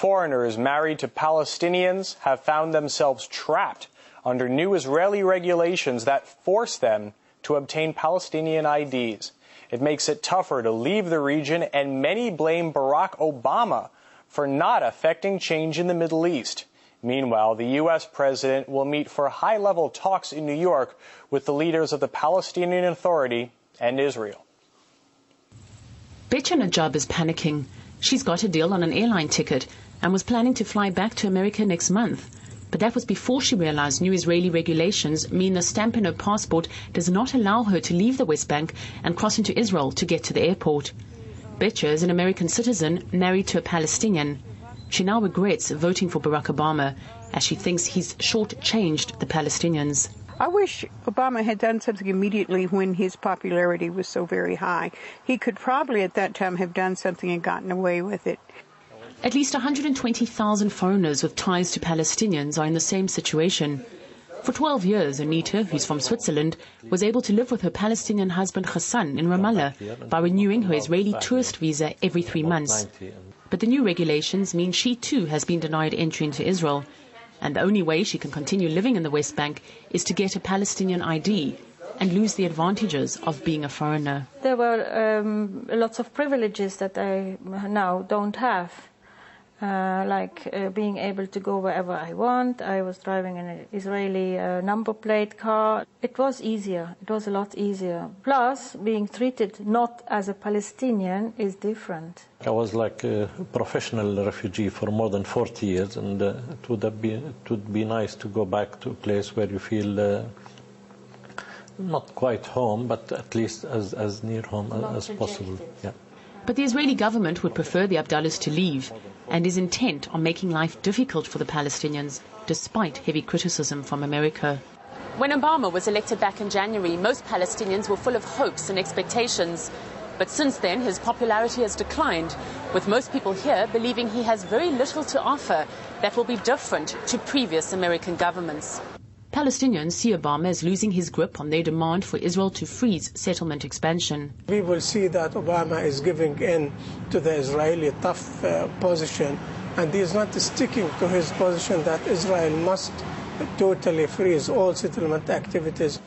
foreigners married to Palestinians have found themselves trapped under new Israeli regulations that force them to obtain Palestinian IDs. It makes it tougher to leave the region, and many blame Barack Obama for not affecting change in the Middle East. Meanwhile, the U.S. president will meet for high-level talks in New York with the leaders of the Palestinian Authority and Israel. Betcha Najab is panicking. She's got a deal on an airline ticket and was planning to fly back to America next month. But that was before she realized new Israeli regulations mean the stamp in her passport does not allow her to leave the West Bank and cross into Israel to get to the airport. Betcha is an American citizen married to a Palestinian. She now regrets voting for Barack Obama as she thinks he's shortchanged the Palestinians. I wish Obama had done something immediately when his popularity was so very high. He could probably at that time have done something and gotten away with it. At least 120,000 foreigners with ties to Palestinians are in the same situation. For 12 years, Anita, who's from Switzerland, was able to live with her Palestinian husband Hassan in Ramallah by renewing her Israeli tourist visa every 3 months. But the new regulations mean she too has been denied entry into Israel. And the only way she can continue living in the West Bank is to get a Palestinian ID and lose the advantages of being a foreigner. There were lots of privileges that I now don't have. Like being able to go wherever I want. I was driving an Israeli number plate car. It was easier. It was a lot easier. Plus, being treated not as a Palestinian is different. I was like a professional refugee for more than 40 years, and it would be nice to go back to a place where you feel not quite home, but at least as near home as possible. Yeah. But the Israeli government would prefer the Abdullahs to leave and is intent on making life difficult for the Palestinians, despite heavy criticism from America. When Obama was elected back in January, most Palestinians were full of hopes and expectations. But since then, his popularity has declined, with most people here believing he has very little to offer that will be different to previous American governments. Palestinians see Obama as losing his grip on their demand for Israel to freeze settlement expansion. We will see that Obama is giving in to the Israeli tough position, and he is not sticking to his position that Israel must totally freeze all settlement activities.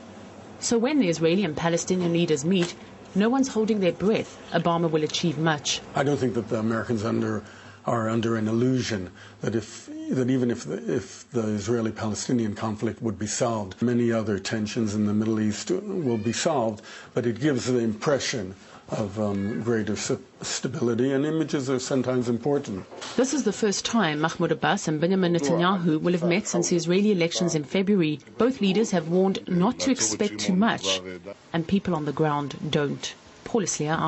So when the Israeli and Palestinian leaders meet, no one's holding their breath Obama will achieve much. I don't think that the Americans are under an illusion that even if the Israeli-Palestinian conflict would be solved, many other tensions in the Middle East will be solved, but it gives the impression of greater stability, and images are sometimes important. This is the first time Mahmoud Abbas and Benjamin Netanyahu will have met since the Israeli elections in February. Both leaders have warned not to expect too much, and people on the ground don't. Paul Islia,